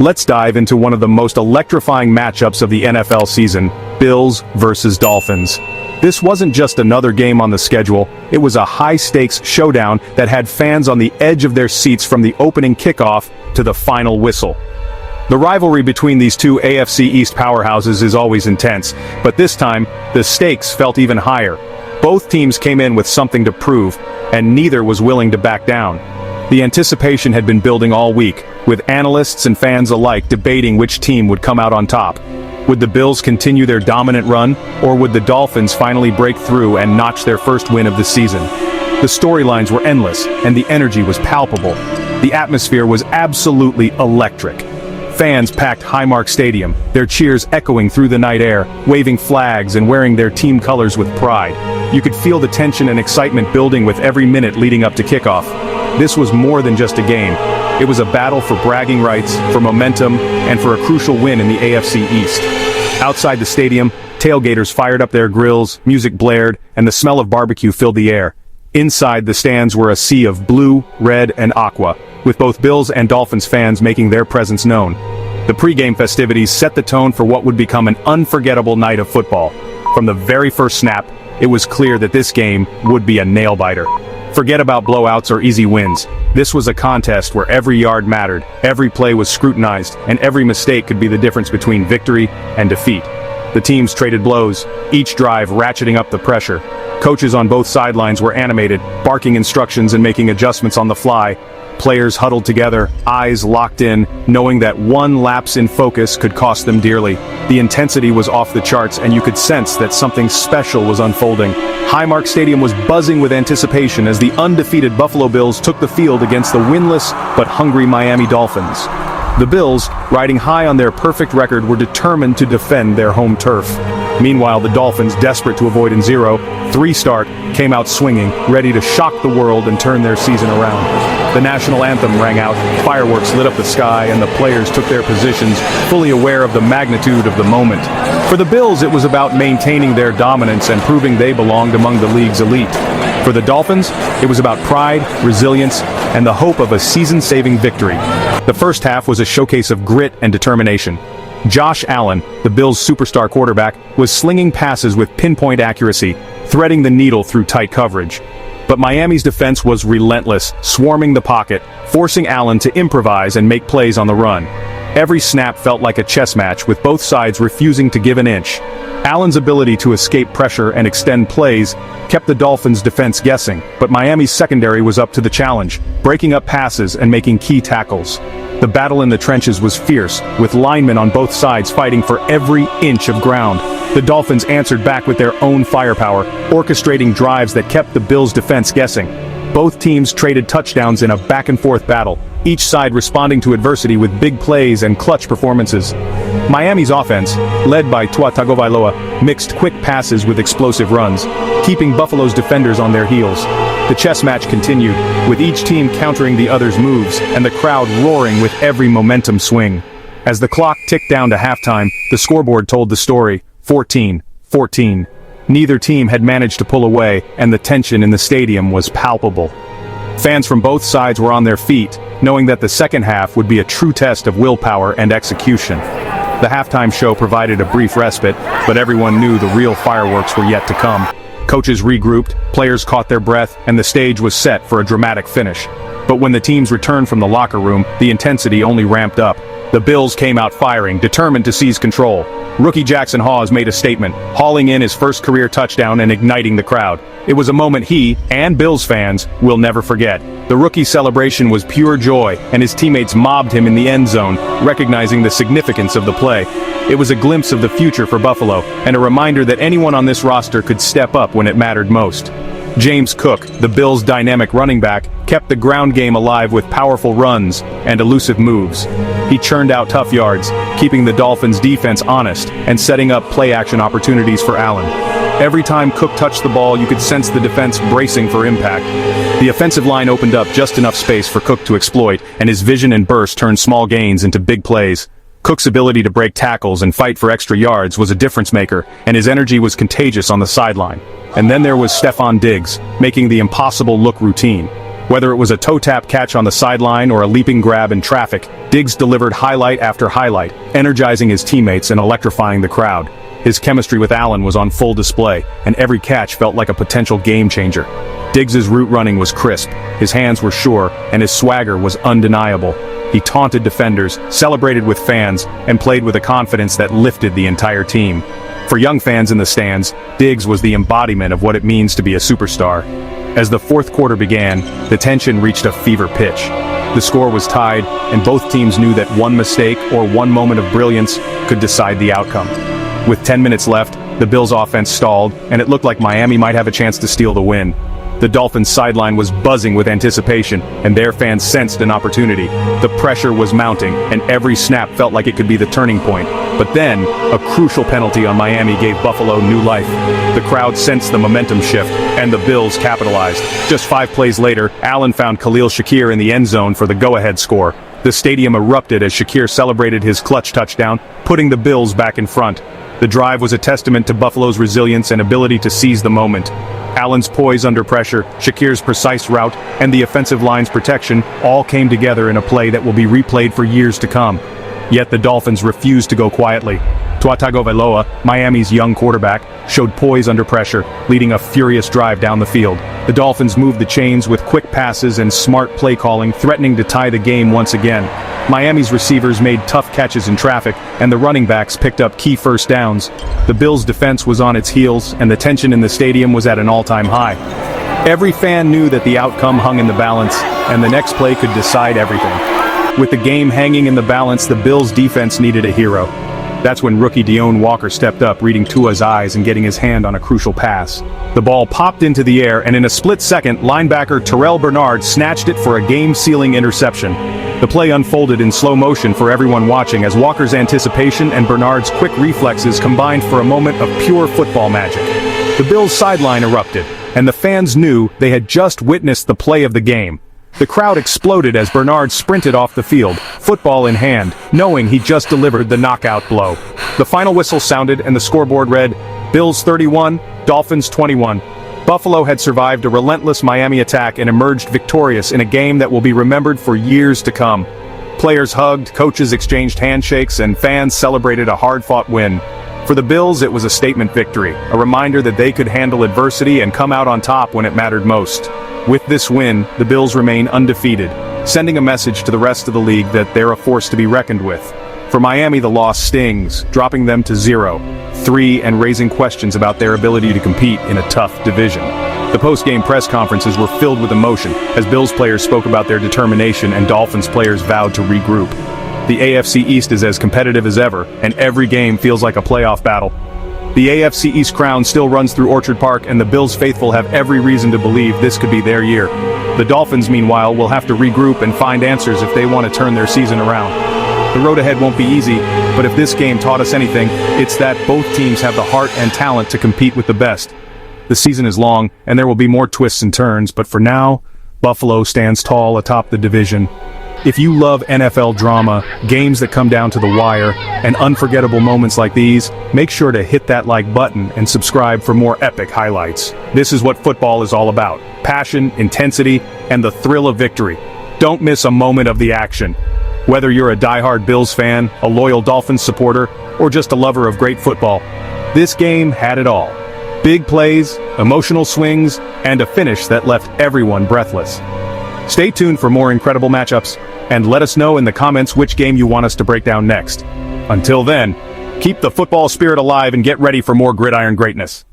Let's dive into one of the most electrifying matchups of the NFL season, Bills versus Dolphins. This wasn't just another game on the schedule, it was a high-stakes showdown that had fans on the edge of their seats from the opening kickoff to the final whistle. The rivalry between these two AFC East powerhouses is always intense, but this time, the stakes felt even higher. Both teams came in with something to prove, and neither was willing to back down. The anticipation had been building all week, with analysts and fans alike debating which team would come out on top. Would the Bills continue their dominant run, or would the Dolphins finally break through and notch their first win of the season? The storylines were endless, and the energy was palpable. The atmosphere was absolutely electric. Fans packed Highmark Stadium, their cheers echoing through the night air, waving flags and wearing their team colors with pride. You could feel the tension and excitement building with every minute leading up to kickoff. This was more than just a game. It was a battle for bragging rights, for momentum, and for a crucial win in the AFC East. Outside the stadium, tailgaters fired up their grills, music blared, and the smell of barbecue filled the air. Inside, the stands were a sea of blue, red, and aqua, with both Bills and Dolphins fans making their presence known. The pregame festivities set the tone for what would become an unforgettable night of football. From the very first snap, it was clear that this game would be a nail-biter. Forget about blowouts or easy wins. This was a contest where every yard mattered, every play was scrutinized, and every mistake could be the difference between victory and defeat. The teams traded blows, each drive ratcheting up the pressure. Coaches on both sidelines were animated, barking instructions and making adjustments on the fly. Players huddled together, eyes locked in, knowing that one lapse in focus could cost them dearly. The intensity was off the charts, and you could sense that something special was unfolding. Highmark Stadium was buzzing with anticipation as the undefeated Buffalo Bills took the field against the winless but hungry Miami Dolphins. The Bills, riding high on their perfect record, were determined to defend their home turf. Meanwhile, the Dolphins, desperate to avoid an 0-3 start, came out swinging, ready to shock the world and turn their season around. The national anthem rang out, fireworks lit up the sky, and the players took their positions, fully aware of the magnitude of the moment. For the Bills, it was about maintaining their dominance and proving they belonged among the league's elite. For the Dolphins, it was about pride, resilience, and the hope of a season-saving victory. The first half was a showcase of grit and determination. Josh Allen, the Bills' superstar quarterback, was slinging passes with pinpoint accuracy, threading the needle through tight coverage. But Miami's defense was relentless, swarming the pocket, forcing Allen to improvise and make plays on the run. Every snap felt like a chess match, with both sides refusing to give an inch. Allen's ability to escape pressure and extend plays kept the Dolphins' defense guessing, but Miami's secondary was up to the challenge, breaking up passes and making key tackles. The battle in the trenches was fierce, with linemen on both sides fighting for every inch of ground. The Dolphins answered back with their own firepower, orchestrating drives that kept the Bills' defense guessing. Both teams traded touchdowns in a back-and-forth battle, each side responding to adversity with big plays and clutch performances. Miami's offense, led by Tua Tagovailoa, mixed quick passes with explosive runs, keeping Buffalo's defenders on their heels. The chess match continued, with each team countering the other's moves, and the crowd roaring with every momentum swing. As the clock ticked down to halftime, the scoreboard told the story, 14-14. Neither team had managed to pull away, and the tension in the stadium was palpable. Fans from both sides were on their feet, knowing that the second half would be a true test of willpower and execution. The halftime show provided a brief respite, but everyone knew the real fireworks were yet to come. Coaches regrouped, players caught their breath, and the stage was set for a dramatic finish. But when the teams returned from the locker room, the intensity only ramped up. The Bills came out firing, determined to seize control. Rookie Jackson Hawes made a statement, hauling in his first career touchdown and igniting the crowd. It was a moment he, and Bills fans, will never forget. The rookie's celebration was pure joy, and his teammates mobbed him in the end zone, recognizing the significance of the play. It was a glimpse of the future for Buffalo, and a reminder that anyone on this roster could step up when it mattered most. James Cook, the Bills' dynamic running back, kept the ground game alive with powerful runs and elusive moves. He churned out tough yards, keeping the Dolphins' defense honest and setting up play-action opportunities for Allen. Every time Cook touched the ball, you could sense the defense bracing for impact. The offensive line opened up just enough space for Cook to exploit, and his vision and burst turned small gains into big plays. Cook's ability to break tackles and fight for extra yards was a difference maker, and his energy was contagious on the sideline. And then there was Stefon Diggs, making the impossible look routine. Whether it was a toe-tap catch on the sideline or a leaping grab in traffic, Diggs delivered highlight after highlight, energizing his teammates and electrifying the crowd. His chemistry with Allen was on full display, and every catch felt like a potential game-changer. Diggs' route running was crisp, his hands were sure, and his swagger was undeniable. He taunted defenders, celebrated with fans, and played with a confidence that lifted the entire team. For young fans in the stands, Diggs was the embodiment of what it means to be a superstar. As the fourth quarter began, the tension reached a fever pitch. The score was tied, and both teams knew that one mistake or one moment of brilliance could decide the outcome. With 10 minutes left, the Bills' offense stalled, and it looked like Miami might have a chance to steal the win. The Dolphins' sideline was buzzing with anticipation, and their fans sensed an opportunity. The pressure was mounting, and every snap felt like it could be the turning point. But then, a crucial penalty on Miami gave Buffalo new life. The crowd sensed the momentum shift, and the Bills capitalized. Just 5 plays later, Allen found Khalil Shakir in the end zone for the go-ahead score. The stadium erupted as Shakir celebrated his clutch touchdown, putting the Bills back in front. The drive was a testament to Buffalo's resilience and ability to seize the moment. Allen's poise under pressure, Shakir's precise route, and the offensive line's protection all came together in a play that will be replayed for years to come. Yet the Dolphins refused to go quietly. Tua Tagovailoa, Miami's young quarterback, showed poise under pressure, leading a furious drive down the field. The Dolphins moved the chains with quick passes and smart play calling, threatening to tie the game once again. Miami's receivers made tough catches in traffic, and the running backs picked up key first downs. The Bills' defense was on its heels, and the tension in the stadium was at an all-time high. Every fan knew that the outcome hung in the balance, and the next play could decide everything. With the game hanging in the balance, the Bills' defense needed a hero. That's when rookie Deone Walker stepped up, reading Tua's eyes and getting his hand on a crucial pass. The ball popped into the air, and in a split second, linebacker Terrell Bernard snatched it for a game-sealing interception. The play unfolded in slow motion for everyone watching as Walker's anticipation and Bernard's quick reflexes combined for a moment of pure football magic. The Bills' sideline erupted, and the fans knew they had just witnessed the play of the game. The crowd exploded as Bernard sprinted off the field, football in hand, knowing he just delivered the knockout blow. The final whistle sounded and the scoreboard read, Bills 31, Dolphins 21. Buffalo had survived a relentless Miami attack and emerged victorious in a game that will be remembered for years to come. Players hugged, coaches exchanged handshakes, and fans celebrated a hard-fought win. For the Bills, it was a statement victory, a reminder that they could handle adversity and come out on top when it mattered most. With this win, the Bills remain undefeated, sending a message to the rest of the league that they're a force to be reckoned with. For Miami, the loss stings, dropping them to 0-3 and raising questions about their ability to compete in a tough division. The post-game press conferences were filled with emotion, as Bills players spoke about their determination and Dolphins players vowed to regroup. The AFC East is as competitive as ever, and every game feels like a playoff battle. The AFC East crown still runs through Orchard Park, and the Bills faithful have every reason to believe this could be their year. The Dolphins, meanwhile, will have to regroup and find answers if they want to turn their season around. The road ahead won't be easy, but if this game taught us anything, it's that both teams have the heart and talent to compete with the best. The season is long, and there will be more twists and turns, but for now, Buffalo stands tall atop the division. If you love NFL drama, games that come down to the wire, and unforgettable moments like these, make sure to hit that like button and subscribe for more epic highlights. This is what football is all about: passion, intensity, and the thrill of victory. Don't miss a moment of the action. Whether you're a diehard Bills fan, a loyal Dolphins supporter, or just a lover of great football, this game had it all. Big plays, emotional swings, and a finish that left everyone breathless. Stay tuned for more incredible matchups, and let us know in the comments which game you want us to break down next. Until then, keep the football spirit alive and get ready for more gridiron greatness.